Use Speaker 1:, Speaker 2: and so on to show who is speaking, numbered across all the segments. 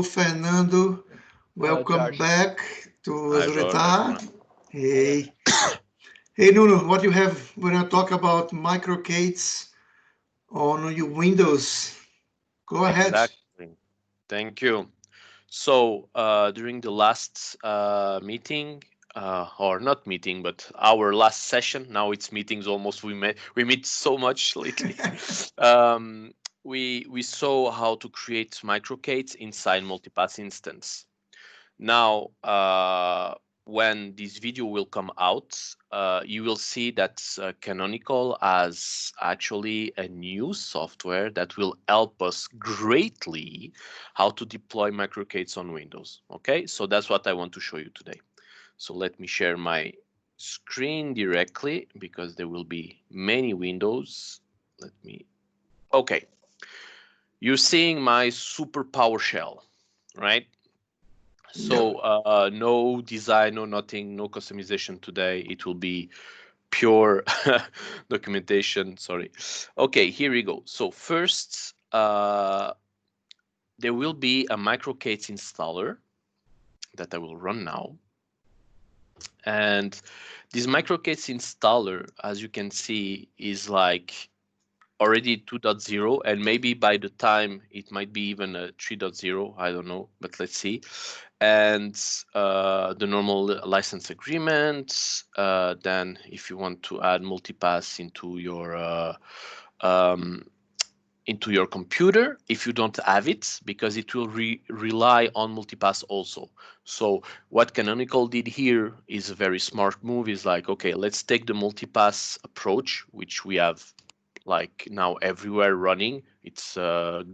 Speaker 1: Fernando. Welcome
Speaker 2: Jorge.
Speaker 1: back to
Speaker 3: Hi,
Speaker 1: Azure.
Speaker 3: Jorge.
Speaker 1: Hey. Hey, Nuno, what you have when I talk about MicroK8s on your Windows? Go ahead.
Speaker 3: Exactly. Thank you. So during the last meeting, or not meeting, but our last session. Now it's meetings almost. We meet so much lately. um, we saw how to create MicroK8s inside Multipass instance. Now, when this video will come out, you will see that Canonical has actually a new software that will help us greatly how to deploy MicroK8s on Windows. Okay, so that's what I want to show you today. So let me share my screen directly because there will be many windows. Let me. Okay, you're seeing my super PowerShell, right? So no design, no nothing, no customization today. It will be pure documentation. Sorry. Okay, here we go. So first, there will be a MicroK8s installer that I will run now. And this MicroK8s installer, as you can see, is like already 2.0, and maybe by the time it might be even a 3.0, I don't know, but let's see. And the normal license agreement. Then if you want to add Multipass into your computer, if you don't have it, because it will rely on Multipass also. So what Canonical did here is a very smart move. Is like, okay, let's take the Multipass approach, which we have like now everywhere running. It's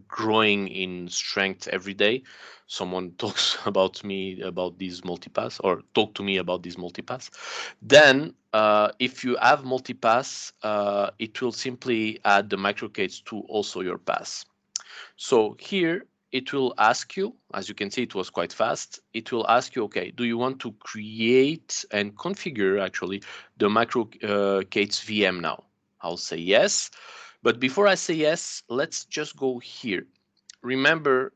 Speaker 3: growing in strength every day. Someone talks about me about this Multipass, or talk to me about this Multipass. Then if you have Multipass, it will simply add the MicroK8s to also your pass. So here it will ask you, as you can see, it was quite fast. It will ask you, okay, do you want to create and configure actually the MicroK8s VM now? I'll say yes. But before I say yes, let's just go here. Remember,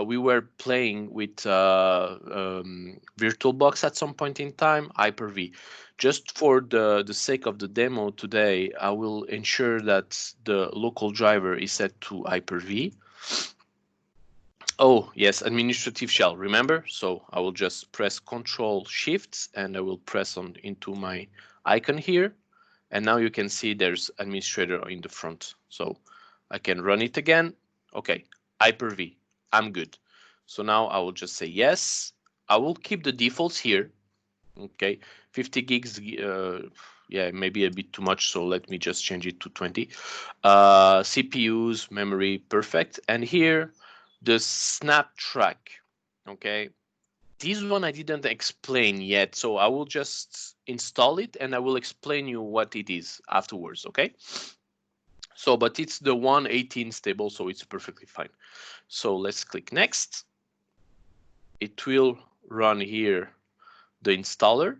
Speaker 3: we were playing with VirtualBox at some point in time, HyperV. Just for the sake of the demo today, I will ensure that the local driver is set to HyperV. Oh, yes, administrative shell, remember? So I will just press Control Shift and I will press on into my icon here. And now you can see there's administrator in the front. So I can run it again. Okay, Hyper-V, I'm good. So now I will just say yes. I will keep the defaults here. Okay, 50 gigs, yeah, maybe a bit too much. So let me just change it to 20. CPUs, memory, perfect. And here, the snap track, okay. This one I didn't explain yet, so I will just install it and I will explain you what it is afterwards, okay? So, but it's the 118 stable, so it's perfectly fine. So let's click next. It will run here the installer.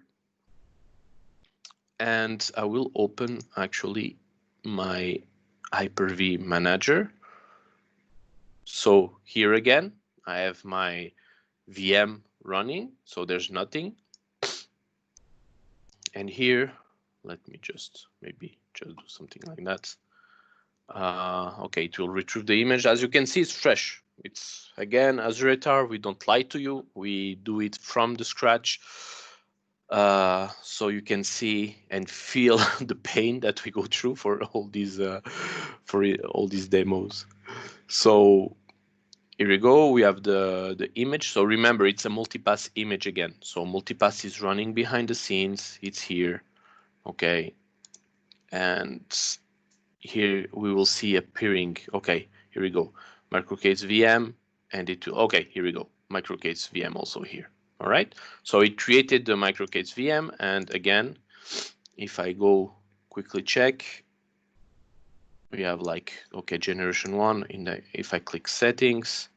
Speaker 3: And I will open actually my Hyper-V manager. So here again, I have my VM running, so there's nothing. And here, let me just maybe just do something like that. Okay, it will retrieve the image. As you can see, it's fresh. It's again Azure, we don't lie to you. We do it from the scratch. So you can see and feel the pain that we go through for all these demos. So here we go. We have the image. So remember, it's a Multipass image again. So Multipass is running behind the scenes. It's here. Okay. And here we will see appearing. Okay, here we go. MicroK8s VM, and it will. Okay, here we go. MicroK8s VM also here. All right. So it created the MicroK8s VM, and again, if I go quickly check, we have like, okay, generation 1. If I click settings,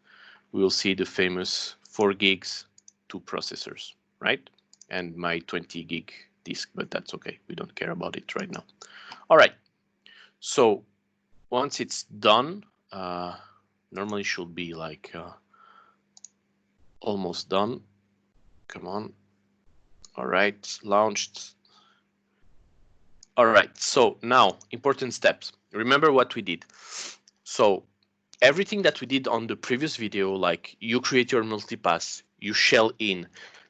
Speaker 3: we will see the famous 4 gigs, 2 processors, right? And my 20 gig disk, but that's okay. We don't care about it right now. All right. So once it's done, normally should be like almost done. Come on. All right, launched. All right, so now important steps. Remember what we did. So everything that we did on the previous video, like you create your multipass, you shell in,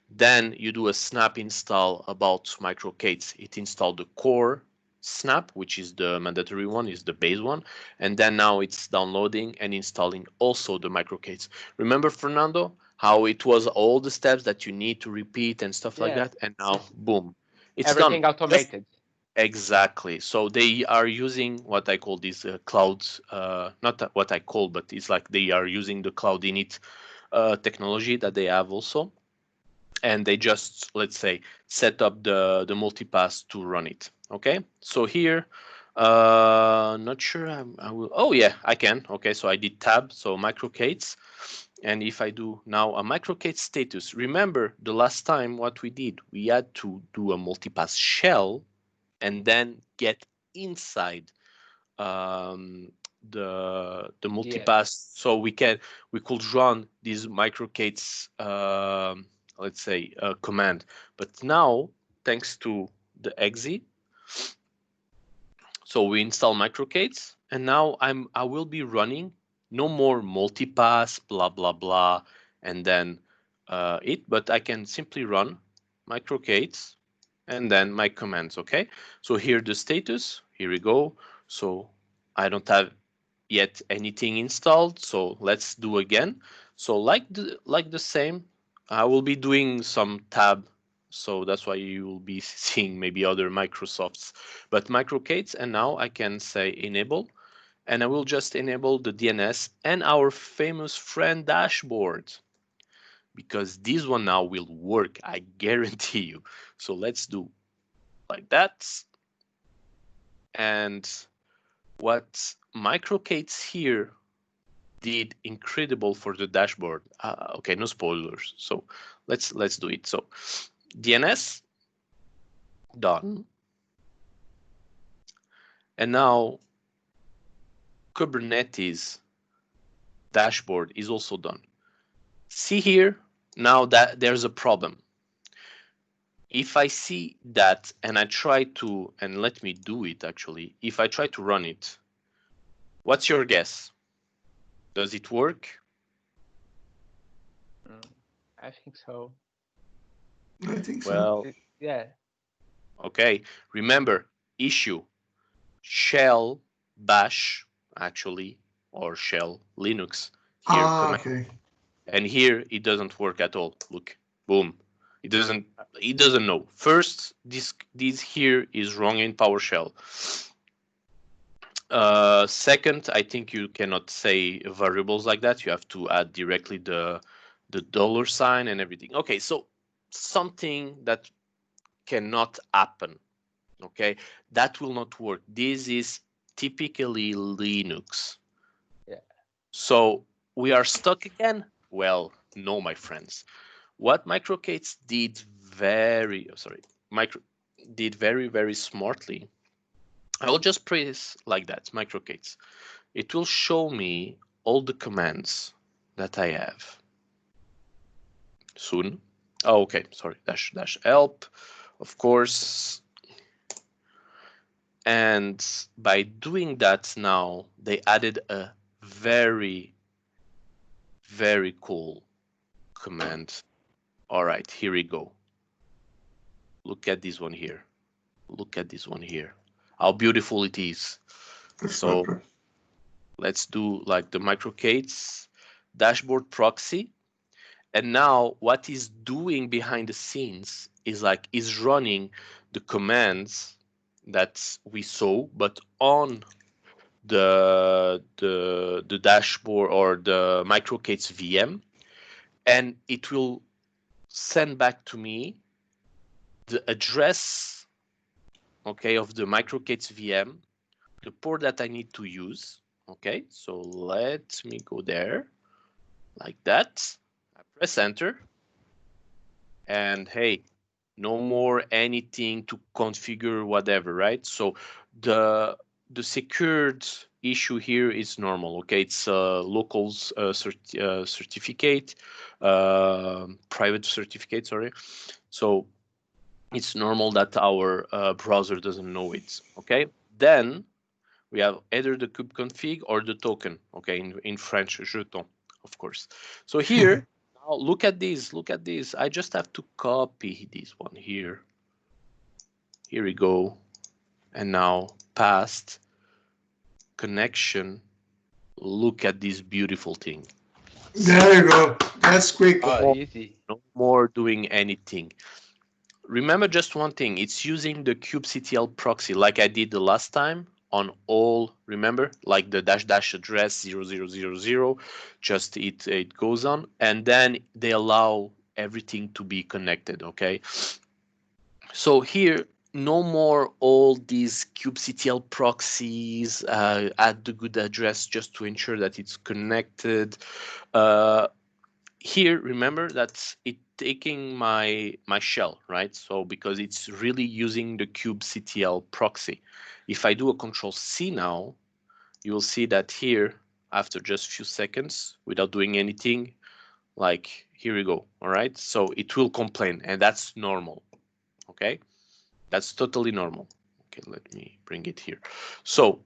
Speaker 3: then you do a snap install about MicroK8s. It installed the core snap, which is the mandatory one, is the base one, and then now it's downloading and installing also the MicroK8s. Remember, Fernando, how it was all the steps that you need to repeat and stuff like that, and now boom, it's
Speaker 2: everything
Speaker 3: done.
Speaker 2: automated.
Speaker 3: Exactly. So they are using what I call these clouds, not what I call, but it's like they are using the cloud init technology that they have also. And they just, let's say, set up the multipass to run it. Okay. So here, not sure I will. Oh yeah, I can. Okay. So I did tab. So MicroK8s. And if I do now a MicroK8 status, remember the last time what we did, we had to do a multipass shell and then get inside the multipass, so we could run these MicroK8s let's say command. But now thanks to the exe, so we install MicroK8s, and now I will be running no more multipass blah blah blah and then but I can simply run MicroK8s and then my commands. Okay, so here the status, here we go. So I don't have yet anything installed, so let's do again. So like the same, I will be doing some tab, so that's why you will be seeing maybe other Microsofts, but MicroK8s. And now I can say enable, and I will just enable the DNS and our famous friend dashboard, because this one now will work, I guarantee you. So let's do like that. And what MicroK8s here did incredible for the dashboard. Okay, no spoilers. So let's do it. So DNS done, and now Kubernetes dashboard is also done. See here now that there's a problem. If I see that and I try to, and let me do it actually, if I try to run it, what's your guess? Does it work?
Speaker 2: I think so.
Speaker 1: I think so.
Speaker 3: Well,
Speaker 2: yeah.
Speaker 3: Okay, remember, issue shell bash actually, or shell Linux here command.
Speaker 1: Okay.
Speaker 3: And here it doesn't work at all. Look, boom. It doesn't know. First, this here is wrong in PowerShell. Second, I think you cannot say variables like that. You have to add directly the $sign and everything. Okay, so something that cannot happen. Okay, that will not work. This is typically Linux.
Speaker 2: Yeah.
Speaker 3: So we are stuck again? Well, no, my friends. What MicroK8s did very smartly. I will just press like that, MicroK8s. It will show me all the commands that I have. Soon. Oh, okay, sorry, dash help, of course. And by doing that now, they added a very cool command. All right, here we go. Look at this one here. Look at this one here. How beautiful it is. So let's do like the MicroK8s dashboard proxy. And now what is doing behind the scenes is running the commands that we saw, but on the dashboard or the MicroK8s VM, and it will send back to me the address, okay, of the MicroK8s VM, the port that I need to use. Okay, so let me go there like that. I press enter, and hey, no more anything to configure whatever, right? So the secured issue here is normal. Okay, it's local certificate, private certificate. Sorry, so it's normal that our browser doesn't know it. Okay, then we have either the kubeconfig or the token. Okay, in French, jeton, of course. So here, now look at this. Look at this. I just have to copy this one here. Here we go, and now past connection. Look at this beautiful thing.
Speaker 1: There you go. That's quick.
Speaker 2: Oh, easy.
Speaker 3: No more doing anything. Remember just one thing, it's using the kubectl proxy like I did the last time on all, remember, like the -- address 0000, just it goes on, and then they allow everything to be connected. Okay, so here no more all these kubectl proxies, add the good address just to ensure that it's connected. Here, remember that it's taking my shell, right? So because it's really using the kubectl proxy. If I do a Control-C now, you will see that here, after just a few seconds, without doing anything, like here we go, all right? So it will complain, and that's normal, okay? That's totally normal. Okay, let me bring it here. So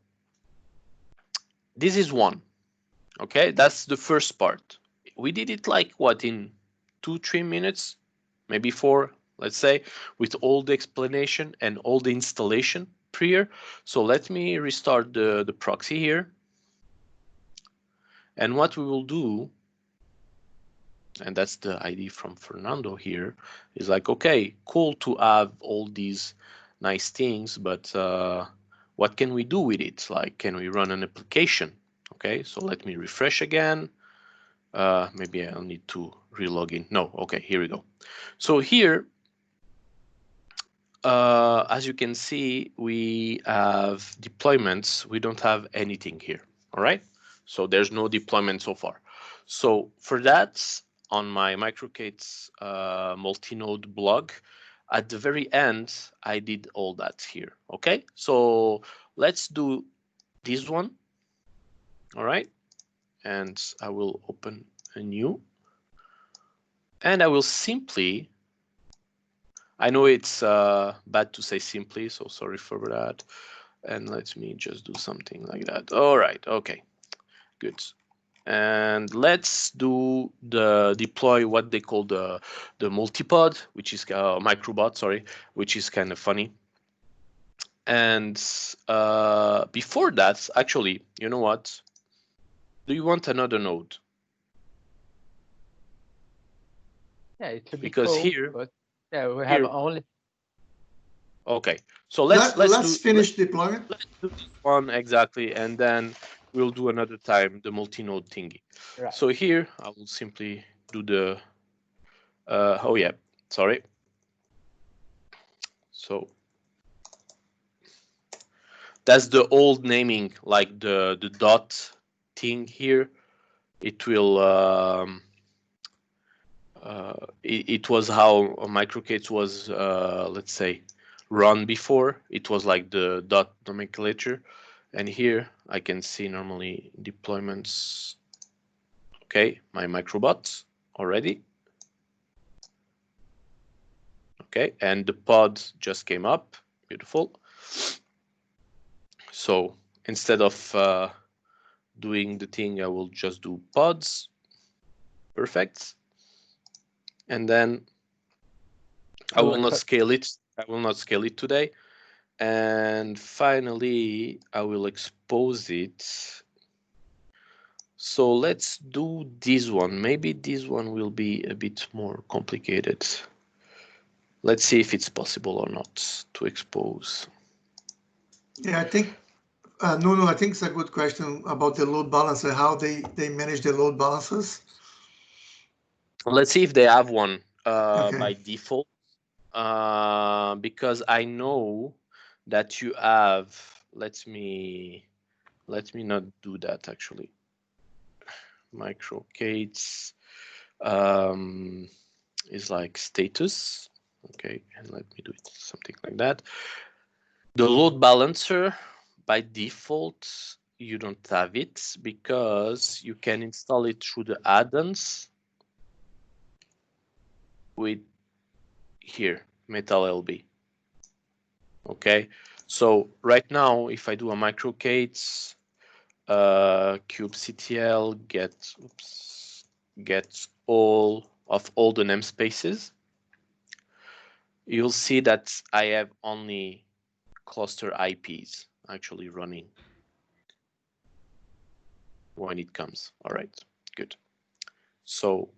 Speaker 3: this is one, okay? That's the first part. We did it like what, in 2-3 minutes, maybe 4, let's say, with all the explanation and all the installation prior. So let me restart the proxy here. And what we will do, and that's the ID from Fernando here, is like, okay, cool to have all these nice things, but what can we do with it? Like, can we run an application? Okay, so let me refresh again. Maybe I'll need to relog in. No, okay, here we go. So here, as you can see, we have deployments. We don't have anything here, all right? So there's no deployment so far. So for that, on my MicroK8s Multinode blog, at the very end, I did all that here, okay? So let's do this one, all right? And I will open a new, and I will simply, I know it's bad to say simply, so sorry for that. And let me just do something like that. All right, okay, good. And let's do the deploy what they call the multipod, which is microbot, sorry, which is kind of funny. And before that, actually, you know what? Do you want another node?
Speaker 2: Yeah, it should be
Speaker 3: Because
Speaker 2: cool,
Speaker 3: here,
Speaker 2: but yeah, we have only.
Speaker 3: Okay, so let's
Speaker 1: finish deployment.
Speaker 3: Let's do this one exactly, and then we'll do another time the multi-node thingy.
Speaker 2: Right.
Speaker 3: So here I will simply do the. Oh yeah, sorry. So that's the old naming, like the dot thing here. It will. It was how MicroK8s was, let's say, run before. It was like the dot nomenclature, and here I can see normally deployments. Okay, my microbot already. Okay, and the pod just came up. Beautiful. So instead of doing the thing, I will just do pods. Perfect. And then I will not scale it. I will not scale it today. And finally, I will expose it. So let's do this one. Maybe this one will be a bit more complicated. Let's see if it's possible or not to expose.
Speaker 1: Yeah, I think, Nuno, I think it's a good question about the load balancer, how they manage the load balancers.
Speaker 3: Let's see if they have one
Speaker 1: Okay.
Speaker 3: by default. Because I know that you have, let me not do that actually. MicroK8s is like status. Okay, and let me do it something like that. The load balancer by default you don't have it because you can install it through the add-ons with here, Metal LB. Okay, so right now, if I do a MicroK8s kubectl gets all the namespaces, you'll see that I have only cluster IPs actually running when it comes. All right, good. So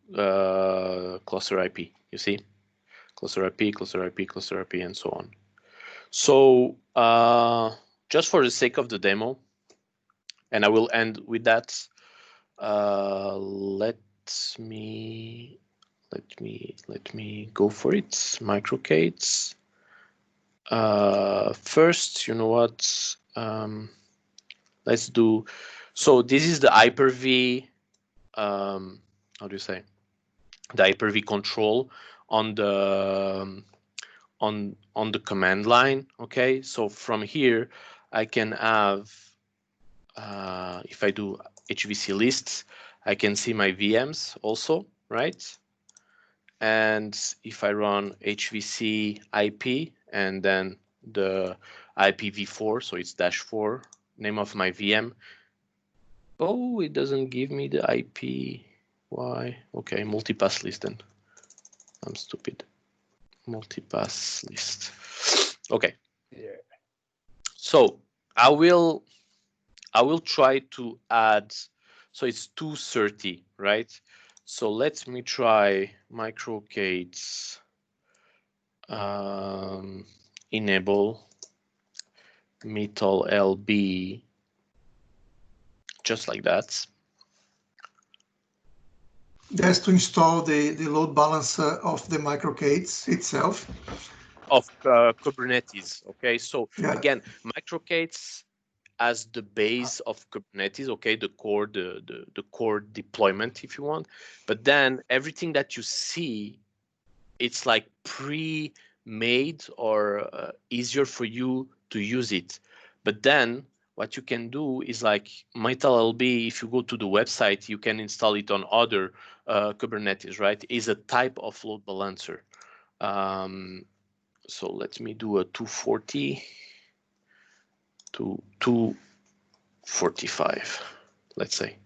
Speaker 3: cluster IP, you see, cluster IP, cluster IP, cluster IP, and so on. So just for the sake of the demo, and I will end with that, let me go for it. MicroK8s. First, you know what? Let's do. So this is the HyperV. How do you say? The HyperV control on the on the command line. Okay, so from here I can have. If I do HVC lists, I can see my VMs also, right? And if I run HVC IP and then the IPv4, so it's -4, name of my VM. Oh, it doesn't give me the IP. Why? Okay, multipass list then. I'm stupid. Multipass list. Okay.
Speaker 2: Yeah.
Speaker 3: So I will try to add, so it's 230, right? So let me try MicroK8s enable Metal LB, just like that.
Speaker 1: That's to install the load balancer of the MicroK8s itself.
Speaker 3: Of Kubernetes, okay? So
Speaker 1: Yeah.
Speaker 3: again, MicroK8s as the base of Kubernetes, okay, the core deployment, if you want. But then everything that you see, it's like pre-made or easier for you to use it. But then what you can do is like Metal LB, if you go to the website, you can install it on other Kubernetes, right? Is a type of load balancer. So let me do a 240 to 245, let's say.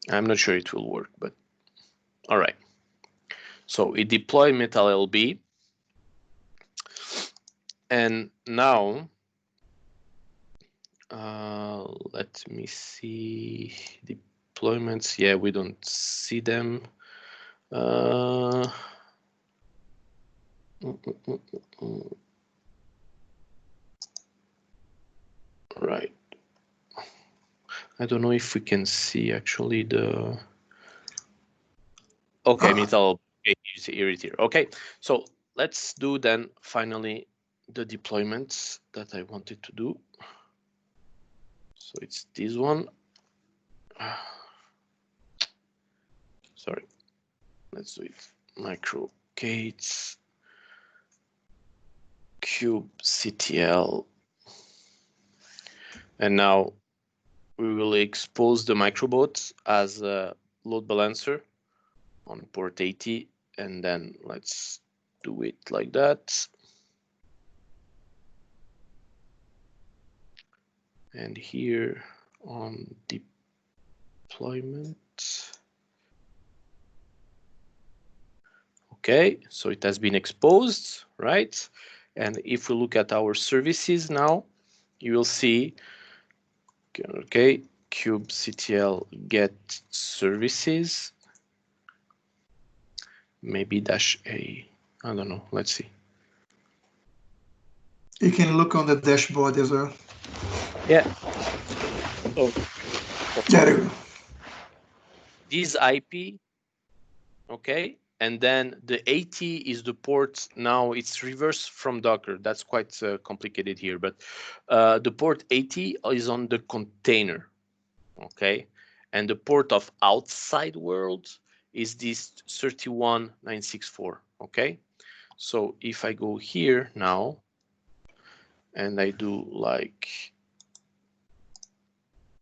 Speaker 3: I'm not sure it will work, but all right. So it deploy Metal LB. And now, let me see deployments. Yeah, we don't see them. Right. I don't know if we can see actually the. Okay, Metal. Okay, you see here. Okay, so let's do then finally the deployments that I wanted to do. So it's this one. Sorry, let's do it. MicroK8s kubectl, and now we will expose the microbot as a load balancer on port 80, and then let's do it like that. And here on deployment. Okay, so it has been exposed, right? And if we look at our services now, you will see, okay, kubectl get services, maybe -a, I don't know, let's see.
Speaker 1: You can look on the dashboard as well.
Speaker 3: Yeah. So,
Speaker 1: There you go.
Speaker 3: This IP, okay, and then the 80 is the port. Now it's reverse from Docker. That's quite complicated here, but the port 80 is on the container, okay, and the port of outside world is this 31964, okay. So if I go here now and I do like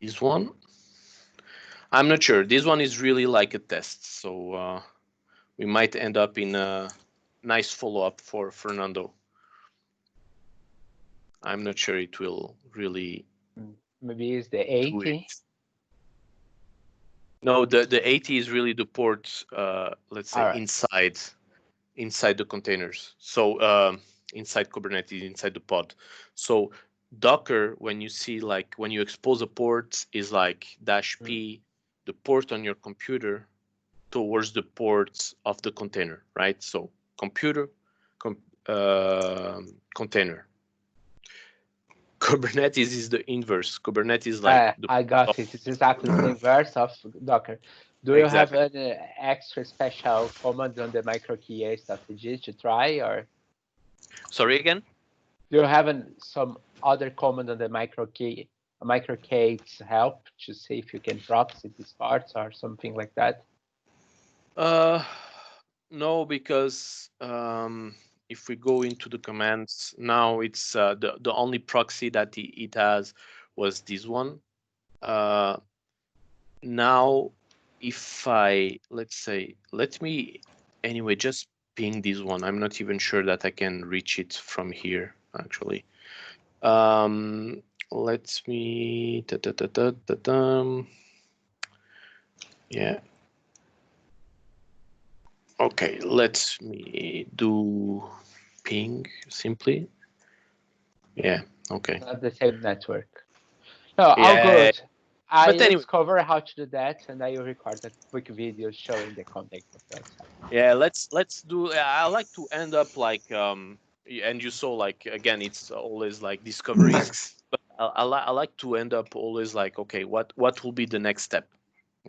Speaker 3: This one, I'm not sure. This one is really like a test, so we might end up in a nice follow-up for Fernando. I'm not sure it will really.
Speaker 2: Maybe it's the 80.
Speaker 3: No, the 80 is really the port. Let's say
Speaker 2: right.
Speaker 3: inside the containers. So inside Kubernetes, inside the pod. So Docker, when you see like when you expose a port, is like -p, the port on your computer towards the ports of the container, right? So computer, container. Kubernetes is the inverse. Kubernetes is like
Speaker 2: I got it. It's exactly the inverse of Docker. Do you have an extra special command on the MicroK8s to try, or?
Speaker 3: Sorry again?
Speaker 2: Do you have some other command on the MicroK8s help to see if you can proxy these parts or something like that?
Speaker 3: No, because if we go into the commands now, it's the only proxy that it has was this one. Now, if let's say, let me anyway just ping this one. I'm not even sure that I can reach it from here actually. Let me yeah. Okay, let me do ping simply. Yeah, okay.
Speaker 2: Not the same network. No,
Speaker 3: Yeah,
Speaker 2: all good. I
Speaker 3: anyway,
Speaker 2: discover how to do that, and I will record a quick video showing the context of that.
Speaker 3: Yeah, let's do. I like to end up like and you saw like again, it's always like discoveries. But I like to end up always like, okay, what will be the next step?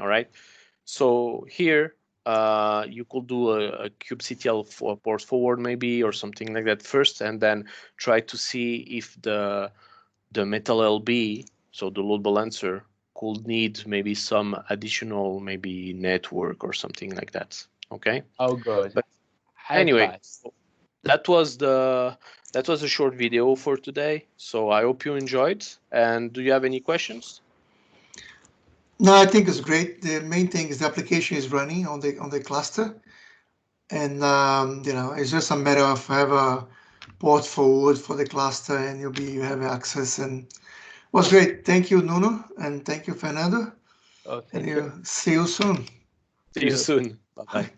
Speaker 3: All right. So here, you could do a kubectl for port forward maybe or something like that first, and then try to see if the metal LB, so the load balancer, could need maybe some additional maybe network or something like that. Okay.
Speaker 2: Oh, good.
Speaker 3: But anyway, that was a short video for today. So I hope you enjoyed. And do you have any questions?
Speaker 1: No, I think it's great. The main thing is the application is running on the cluster, and you know, it's just a matter of have a port forward for the cluster, and you have access. And it was great. Thank you, Nuno, and thank you, Fernando.
Speaker 2: Oh, thank you.
Speaker 1: See you soon.
Speaker 3: See you soon. Bye bye.